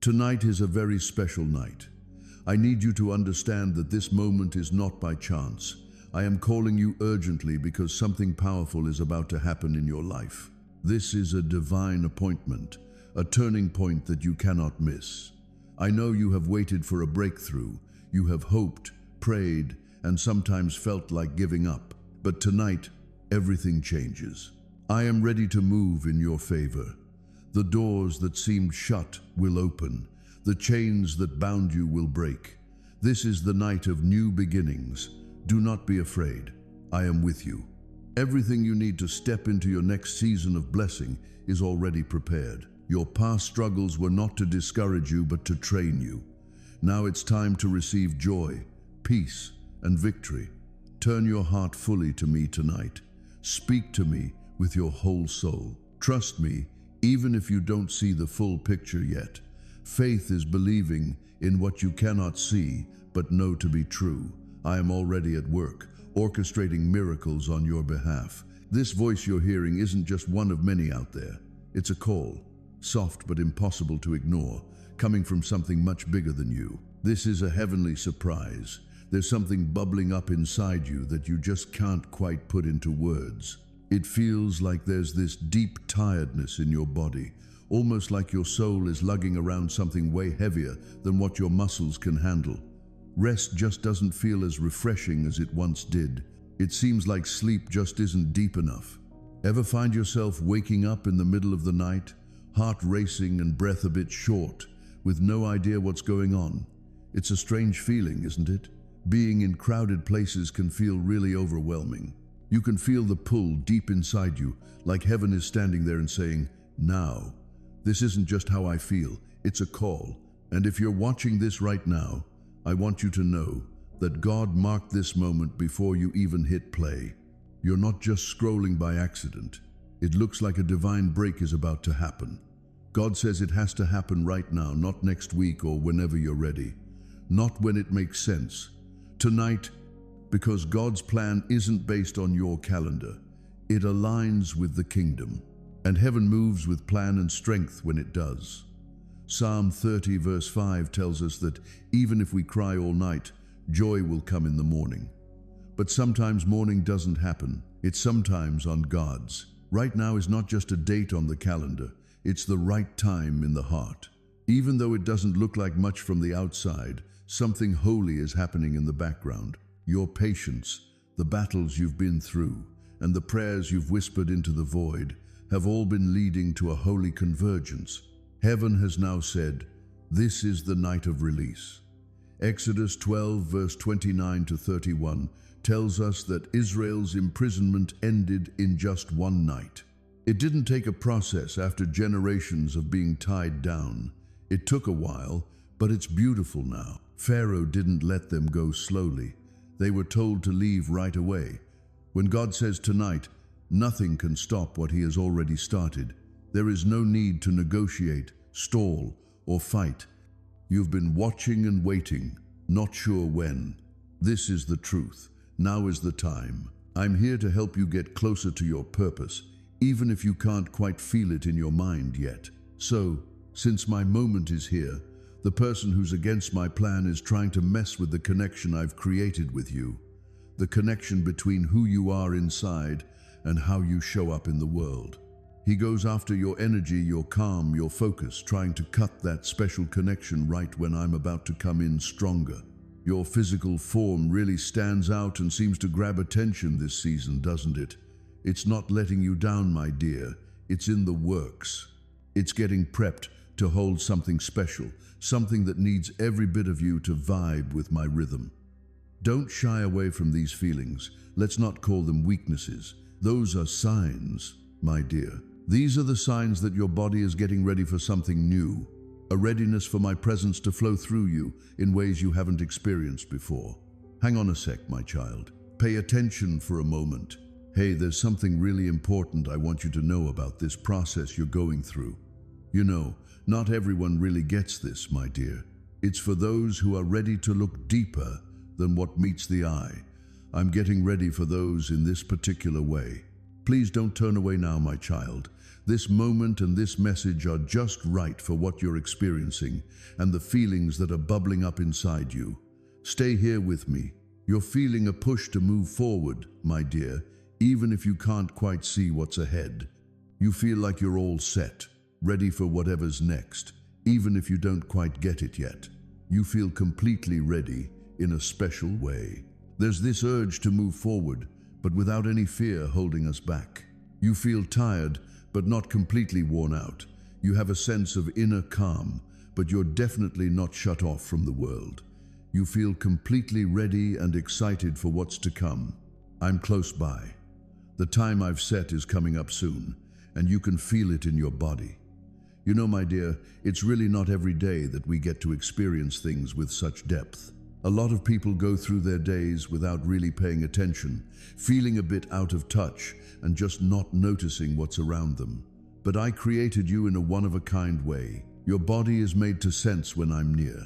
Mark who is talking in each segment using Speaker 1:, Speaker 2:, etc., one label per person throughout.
Speaker 1: Tonight is a very special night. I need you to understand that this moment is not by chance. I am calling you urgently because something powerful is about to happen in your life. This is a divine appointment, a turning point that you cannot miss. I know you have waited for a breakthrough. You have hoped, prayed, and sometimes felt like giving up. But tonight, everything changes. I am ready to move in your favor. The doors that seemed shut will open. The chains that bound you will break. This is the night of new beginnings. Do not be afraid. I am with you. Everything you need to step into your next season of blessing is already prepared. Your past struggles were not to discourage you, but to train you. Now it's time to receive joy, peace, and victory. Turn your heart fully to me tonight. Speak to me with your whole soul. Trust me, even if you don't see the full picture yet. Faith is believing in what you cannot see, but know to be true. I am already at work, orchestrating miracles on your behalf. This voice you're hearing isn't just one of many out there. It's a call, soft but impossible to ignore, coming from something much bigger than you. This is a heavenly surprise. There's something bubbling up inside you that you just can't quite put into words. It feels like there's this deep tiredness in your body, almost like your soul is lugging around something way heavier than what your muscles can handle. Rest just doesn't feel as refreshing as it once did. It seems like sleep just isn't deep enough. Ever find yourself waking up in the middle of the night, heart racing and breath a bit short, with no idea what's going on? It's a strange feeling, isn't it? Being in crowded places can feel really overwhelming. You can feel the pull deep inside you, like heaven is standing there and saying, "Now." This isn't just how I feel, it's a call. And if you're watching this right now, I want you to know that God marked this moment before you even hit play. You're not just scrolling by accident. It looks like a divine break is about to happen. God says it has to happen right now, not next week or whenever you're ready. Not when it makes sense. Tonight, because God's plan isn't based on your calendar. It aligns with the kingdom. And heaven moves with plan and strength when it does. Psalm 30 verse 5 tells us that even if we cry all night, joy will come in the morning. But sometimes morning doesn't happen. It's sometimes on God's. Right now is not just a date on the calendar. It's the right time in the heart. Even though it doesn't look like much from the outside, something holy is happening in the background. Your patience, the battles you've been through, and the prayers you've whispered into the void have all been leading to a holy convergence. Heaven has now said, this is the night of release. Exodus 12 verse 29 to 31 tells us that Israel's imprisonment ended in just one night. It didn't take a process after generations of being tied down. It took a while, but it's beautiful now. Pharaoh didn't let them go slowly. They were told to leave right away. When God says tonight, nothing can stop what he has already started. There is no need to negotiate, stall, or fight. You've been watching and waiting, not sure when. This is the truth. Now is the time. I'm here to help you get closer to your purpose, even if you can't quite feel it in your mind yet. So, since my moment is here, the person who's against my plan is trying to mess with the connection I've created with you. The connection between who you are inside and how you show up in the world. He goes after your energy, your calm, your focus, trying to cut that special connection right when I'm about to come in stronger. Your physical form really stands out and seems to grab attention this season, doesn't it? It's not letting you down, my dear. It's in the works. It's getting prepped to hold something special, something that needs every bit of you to vibe with my rhythm. Don't shy away from these feelings. Let's not call them weaknesses. Those are signs, my dear. These are the signs that your body is getting ready for something new, a readiness for my presence to flow through you in ways you haven't experienced before. Hang on a sec, my child. Pay attention for a moment. Hey, there's something really important I want you to know about this process you're going through. You know, not everyone really gets this, my dear. It's for those who are ready to look deeper than what meets the eye. I'm getting ready for those in this particular way. Please don't turn away now, my child. This moment and this message are just right for what you're experiencing and the feelings that are bubbling up inside you. Stay here with me. You're feeling a push to move forward, my dear, even if you can't quite see what's ahead. You feel like you're all set, ready for whatever's next, even if you don't quite get it yet. You feel completely ready in a special way. There's this urge to move forward, but without any fear holding us back. You feel tired, but not completely worn out. You have a sense of inner calm, but you're definitely not shut off from the world. You feel completely ready and excited for what's to come. I'm close by. The time I've set is coming up soon, and you can feel it in your body. You know, my dear, it's really not every day that we get to experience things with such depth. A lot of people go through their days without really paying attention, feeling a bit out of touch and just not noticing what's around them. But I created you in a one-of-a-kind way. Your body is made to sense when I'm near.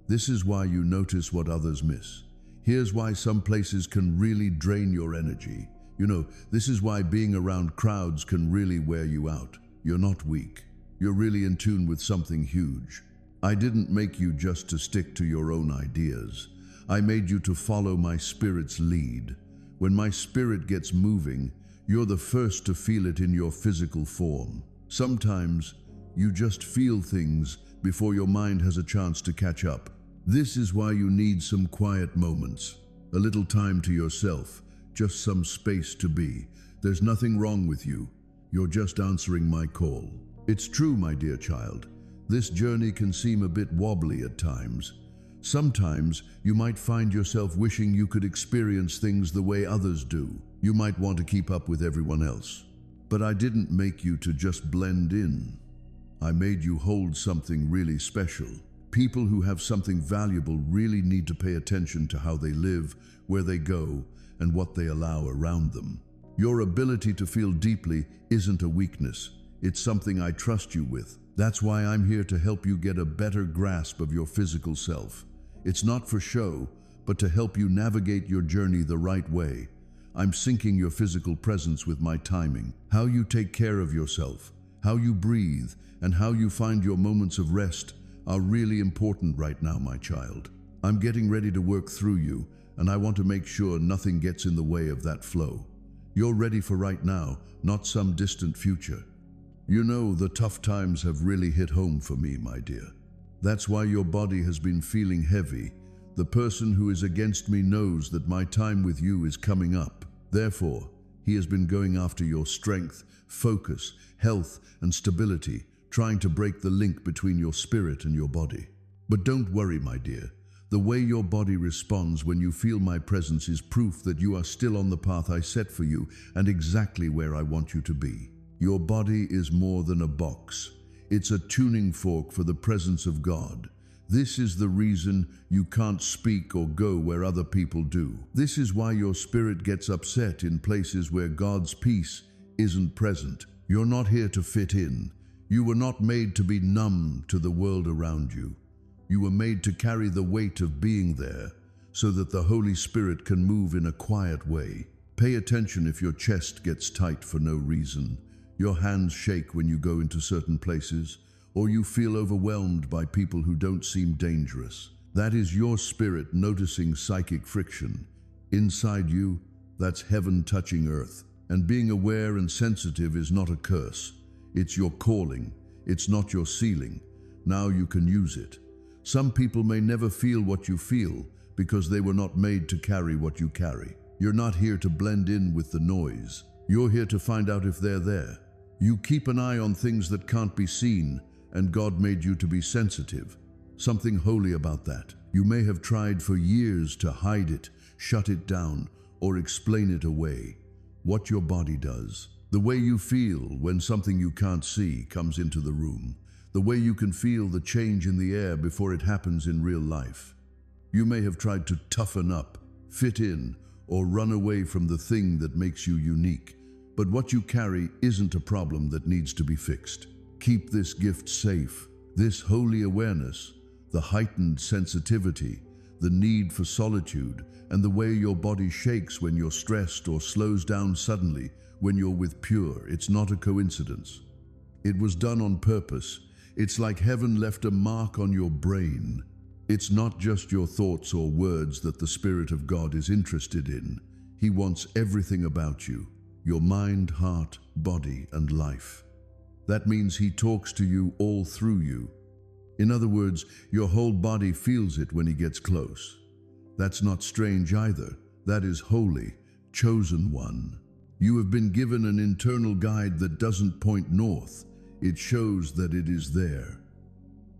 Speaker 1: This is why you notice what others miss. Here's why some places can really drain your energy. You know, this is why being around crowds can really wear you out. You're not weak. You're really in tune with something huge. I didn't make you just to stick to your own ideas. I made you to follow my spirit's lead. When my spirit gets moving, you're the first to feel it in your physical form. Sometimes you just feel things before your mind has a chance to catch up. This is why you need some quiet moments, a little time to yourself, just some space to be. There's nothing wrong with you. You're just answering my call. It's true, my dear child. This journey can seem a bit wobbly at times. Sometimes you might find yourself wishing you could experience things the way others do. You might want to keep up with everyone else. But I didn't make you to just blend in. I made you hold something really special. People who have something valuable really need to pay attention to how they live, where they go, and what they allow around them. Your ability to feel deeply isn't a weakness. It's something I trust you with. That's why I'm here to help you get a better grasp of your physical self. It's not for show, but to help you navigate your journey the right way. I'm syncing your physical presence with my timing. How you take care of yourself, how you breathe, and how you find your moments of rest are really important right now, my child. I'm getting ready to work through you, and I want to make sure nothing gets in the way of that flow. You're ready for right now, not some distant future. You know, the tough times have really hit home for me, my dear. That's why your body has been feeling heavy. The person who is against me knows that my time with you is coming up. Therefore, he has been going after your strength, focus, health, and stability, trying to break the link between your spirit and your body. But don't worry, my dear. The way your body responds when you feel my presence is proof that you are still on the path I set for you and exactly where I want you to be. Your body is more than a box. It's a tuning fork for the presence of God. This is the reason you can't speak or go where other people do. This is why your spirit gets upset in places where God's peace isn't present. You're not here to fit in. You were not made to be numb to the world around you. You were made to carry the weight of being there so that the Holy Spirit can move in a quiet way. Pay attention if your chest gets tight for no reason. Your hands shake when you go into certain places, or you feel overwhelmed by people who don't seem dangerous. That is your spirit noticing psychic friction. Inside you, that's heaven touching earth. And being aware and sensitive is not a curse. It's your calling. It's not your ceiling. Now you can use it. Some people may never feel what you feel because they were not made to carry what you carry. You're not here to blend in with the noise. You're here to find out if they're there. You keep an eye on things that can't be seen, and God made you to be sensitive. Something holy about that. You may have tried for years to hide it, shut it down, or explain it away. What your body does. The way you feel when something you can't see comes into the room. The way you can feel the change in the air before it happens in real life. You may have tried to toughen up, fit in, or run away from the thing that makes you unique. But what you carry isn't a problem that needs to be fixed. Keep this gift safe, this holy awareness, the heightened sensitivity, the need for solitude, and the way your body shakes when you're stressed or slows down suddenly when you're with pure. It's not a coincidence. It was done on purpose. It's like heaven left a mark on your brain. It's not just your thoughts or words that the Spirit of God is interested in. He wants everything about you, your mind, heart, body, and life. That means He talks to you all through you. In other words, your whole body feels it when He gets close. That's not strange either. That is holy, chosen one. You have been given an internal guide that doesn't point north. It shows that it is there.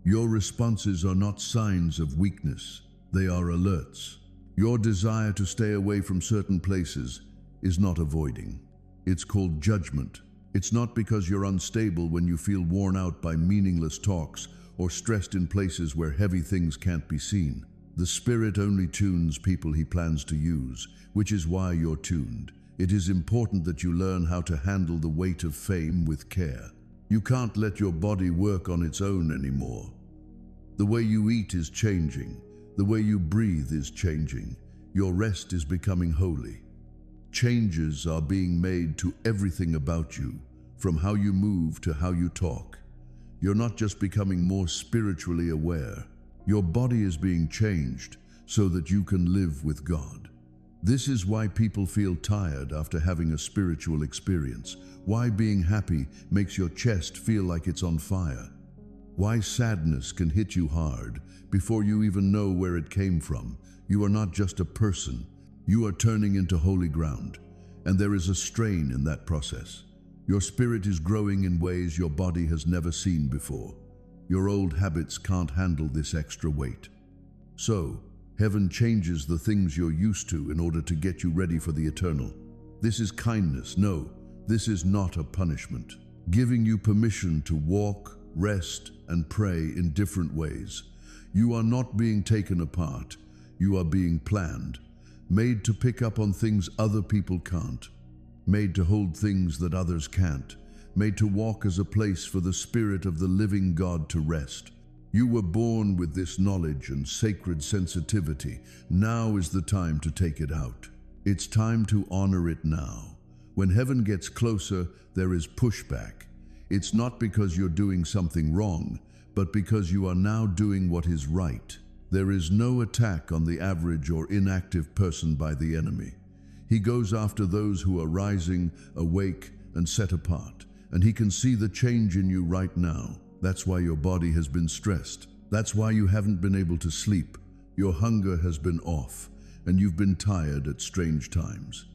Speaker 1: Your responses are not signs of weakness. They are alerts. Your desire to stay away from certain places is not avoiding. It's called judgment. It's not because you're unstable when you feel worn out by meaningless talks or stressed in places where heavy things can't be seen. The Spirit only tunes people He plans to use, which is why you're tuned. It is important that you learn how to handle the weight of fame with care. You can't let your body work on its own anymore. The way you eat is changing. The way you breathe is changing. Your rest is becoming holy. Changes are being made to everything about you, from how you move to how you talk. You're not just becoming more spiritually aware. Your body is being changed so that you can live with God. This is why people feel tired after having a spiritual experience. Why being happy makes your chest feel like it's on fire. Why sadness can hit you hard before you even know where it came from. You are not just a person. You are turning into holy ground, and there is a strain in that process. Your spirit is growing in ways your body has never seen before. Your old habits can't handle this extra weight. So, heaven changes the things you're used to in order to get you ready for the eternal. This is kindness. No, this is not a punishment. Giving you permission to walk, rest, and pray in different ways. You are not being taken apart. You are being planned, made to pick up on things other people can't, made to hold things that others can't, made to walk as a place for the Spirit of the living God to rest. You were born with this knowledge and sacred sensitivity. Now is the time to take it out. It's time to honor it now. When heaven gets closer, there is pushback. It's not because you're doing something wrong, but because you are now doing what is right. There is no attack on the average or inactive person by the enemy. He goes after those who are rising, awake, and set apart. And he can see the change in you right now. That's why your body has been stressed. That's why you haven't been able to sleep. Your hunger has been off, and you've been tired at strange times.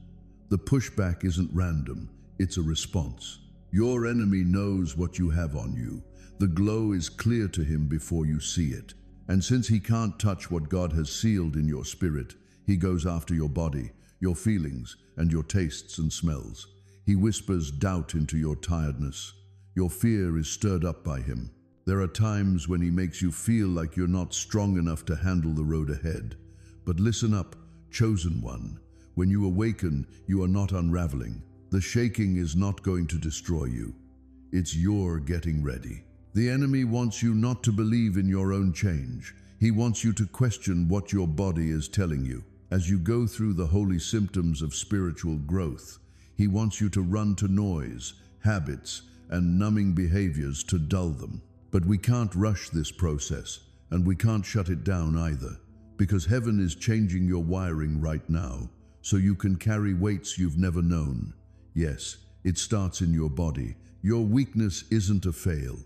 Speaker 1: The pushback isn't random. It's a response. Your enemy knows what you have on you. The glow is clear to him before you see it. And since he can't touch what God has sealed in your spirit, he goes after your body, your feelings, and your tastes and smells. He whispers doubt into your tiredness. Your fear is stirred up by him. There are times when he makes you feel like you're not strong enough to handle the road ahead. But listen up, chosen one. When you awaken, you are not unraveling. The shaking is not going to destroy you. It's your getting ready. The enemy wants you not to believe in your own change. He wants you to question what your body is telling you. As you go through the holy symptoms of spiritual growth, he wants you to run to noise, habits, and numbing behaviors to dull them. But we can't rush this process, and we can't shut it down either, because heaven is changing your wiring right now, so you can carry weights you've never known. Yes, it starts in your body. Your weakness isn't a fail,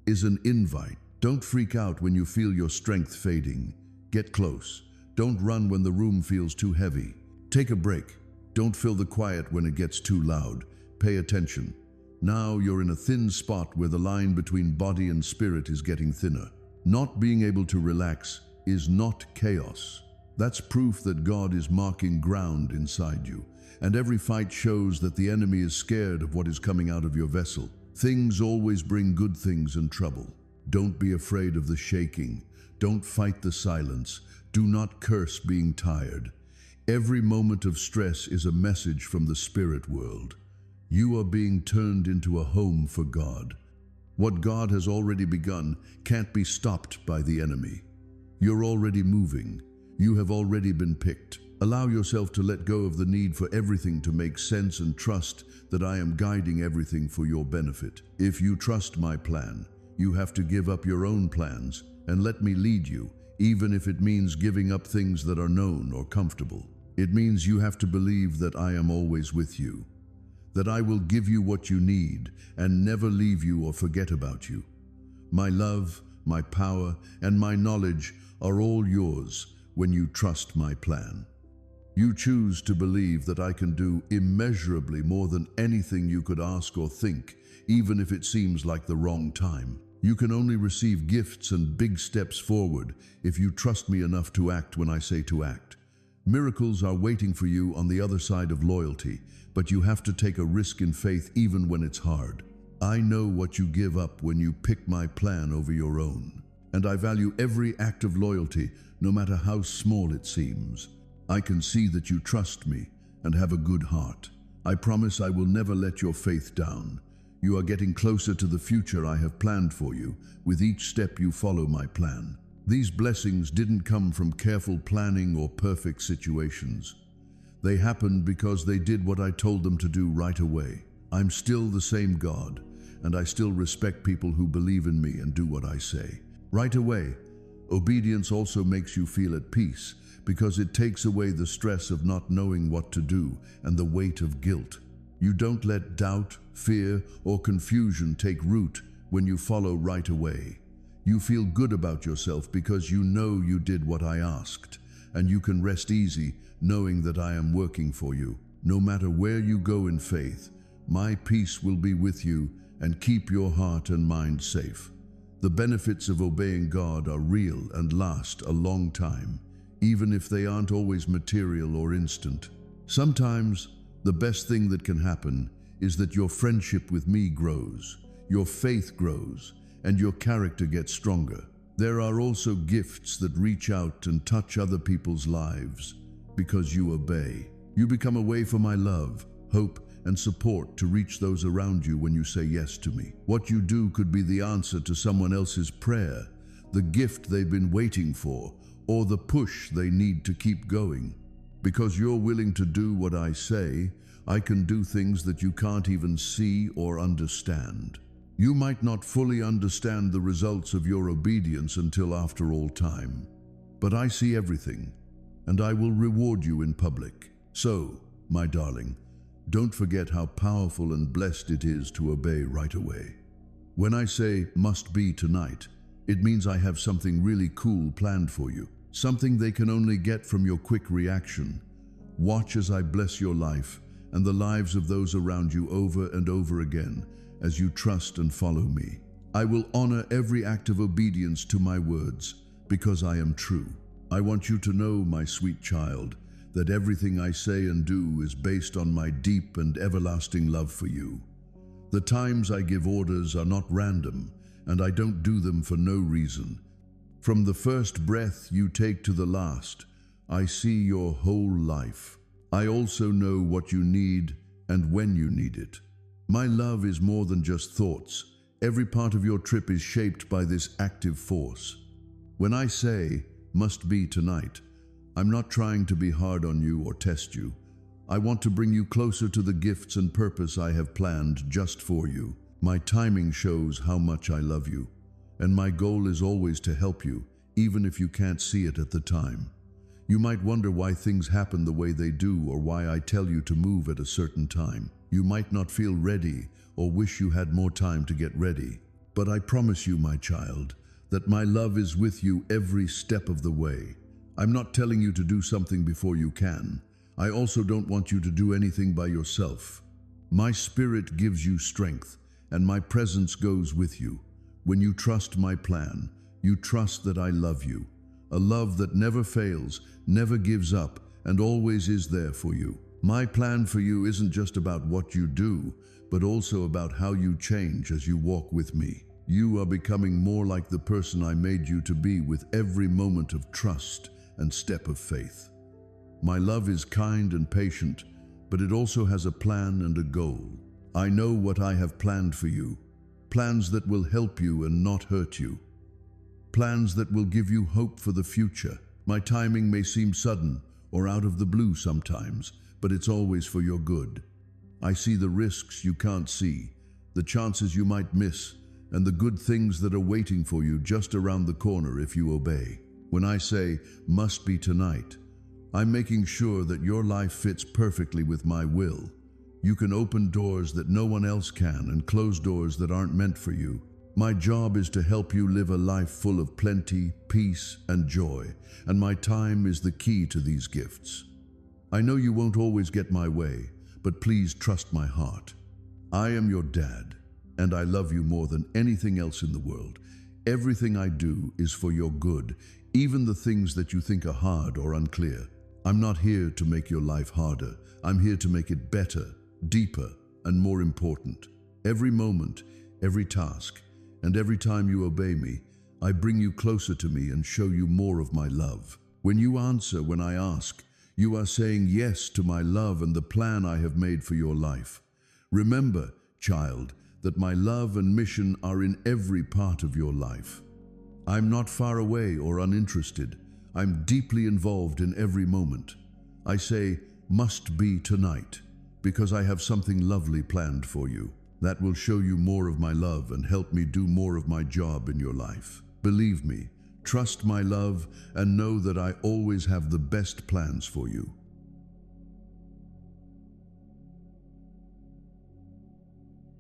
Speaker 1: is an invite. Don't freak out when you feel your strength fading. Get close. Don't run when the room feels too heavy. Take a break. Don't fill the quiet when it gets too loud. Pay attention. Now you're in a thin spot where the line between body and spirit is getting thinner. Not being able to relax is not chaos. That's proof that God is marking ground inside you. And every fight shows that the enemy is scared of what is coming out of your vessel. Things always bring good things and trouble. Don't be afraid of the shaking. Don't fight the silence. Do not curse being tired. Every moment of stress is a message from the spirit world. You are being turned into a home for God. What God has already begun can't be stopped by the enemy. You're already moving. You have already been picked. Allow yourself to let go of the need for everything to make sense and trust that I am guiding everything for your benefit. If you trust my plan, you have to give up your own plans and let me lead you, even if it means giving up things that are known or comfortable. It means you have to believe that I am always with you, that I will give you what you need and never leave you or forget about you. My love, my power, and my knowledge are all yours when you trust my plan. You choose to believe that I can do immeasurably more than anything you could ask or think, even if it seems like the wrong time. You can only receive gifts and big steps forward if you trust me enough to act when I say to act. Miracles are waiting for you on the other side of loyalty, but you have to take a risk in faith even when it's hard. I know what you give up when you pick my plan over your own, and I value every act of loyalty, no matter how small it seems. I can see that you trust me and have a good heart. I promise I will never let your faith down. You are getting closer to the future I have planned for you with each step you follow my plan. These blessings didn't come from careful planning or perfect situations. They happened because they did what I told them to do right away. I'm still the same God, and I still respect people who believe in me and do what I say. Right away, obedience also makes you feel at peace because it takes away the stress of not knowing what to do and the weight of guilt. You don't let doubt, fear, or confusion take root when you follow right away. You feel good about yourself because you know you did what I asked, and you can rest easy knowing that I am working for you. No matter where you go in faith, my peace will be with you and keep your heart and mind safe. The benefits of obeying God are real and last a long time, even if they aren't always material or instant. Sometimes, the best thing that can happen is that your friendship with me grows, your faith grows, and your character gets stronger. There are also gifts that reach out and touch other people's lives because you obey. You become a way for my love, hope, and support to reach those around you when you say yes to me. What you do could be the answer to someone else's prayer, the gift they've been waiting for, or the push they need to keep going. Because you're willing to do what I say, I can do things that you can't even see or understand. You might not fully understand the results of your obedience until after all time, but I see everything, and I will reward you in public. So, my darling, don't forget how powerful and blessed it is to obey right away. When I say must be tonight, it means I have something really cool planned for you, something they can only get from your quick reaction. Watch as I bless your life and the lives of those around you over and over again as you trust and follow me. I will honor every act of obedience to my words because I am true. I want you to know, my sweet child, that everything I say and do is based on my deep and everlasting love for you. The times I give orders are not random, and I don't do them for no reason. From the first breath you take to the last, I see your whole life. I also know what you need and when you need it. My love is more than just thoughts. Every part of your trip is shaped by this active force. When I say, must be tonight, I'm not trying to be hard on you or test you. I want to bring you closer to the gifts and purpose I have planned just for you. My timing shows how much I love you, and my goal is always to help you, even if you can't see it at the time. You might wonder why things happen the way they do or why I tell you to move at a certain time. You might not feel ready or wish you had more time to get ready. But I promise you, my child, that my love is with you every step of the way. I'm not telling you to do something before you can. I also don't want you to do anything by yourself. My spirit gives you strength, and my presence goes with you. When you trust my plan, you trust that I love you. A love that never fails, never gives up, and always is there for you. My plan for you isn't just about what you do, but also about how you change as you walk with me. You are becoming more like the person I made you to be with every moment of trust and step of faith. My love is kind and patient, but it also has a plan and a goal. I know what I have planned for you, plans that will help you and not hurt you, plans that will give you hope for the future. My timing may seem sudden or out of the blue sometimes, but it's always for your good. I see the risks you can't see, the chances you might miss, and the good things that are waiting for you just around the corner if you obey. When I say, must be tonight, I'm making sure that your life fits perfectly with my will. You can open doors that no one else can and close doors that aren't meant for you. My job is to help you live a life full of plenty, peace, and joy, and my time is the key to these gifts. I know you won't always get my way, but please trust my heart. I am your dad, and I love you more than anything else in the world. Everything I do is for your good, even the things that you think are hard or unclear. I'm not here to make your life harder. I'm here to make it better, deeper, and more important. Every moment, every task, and every time you obey me, I bring you closer to me and show you more of my love. When you answer when I ask, you are saying yes to my love and the plan I have made for your life. Remember, child, that my love and mission are in every part of your life. I'm not far away or uninterested. I'm deeply involved in every moment. I say, must be tonight, because I have something lovely planned for you. That will show you more of my love and help me do more of my job in your life. Believe me, trust my love, and know that I always have the best plans for you.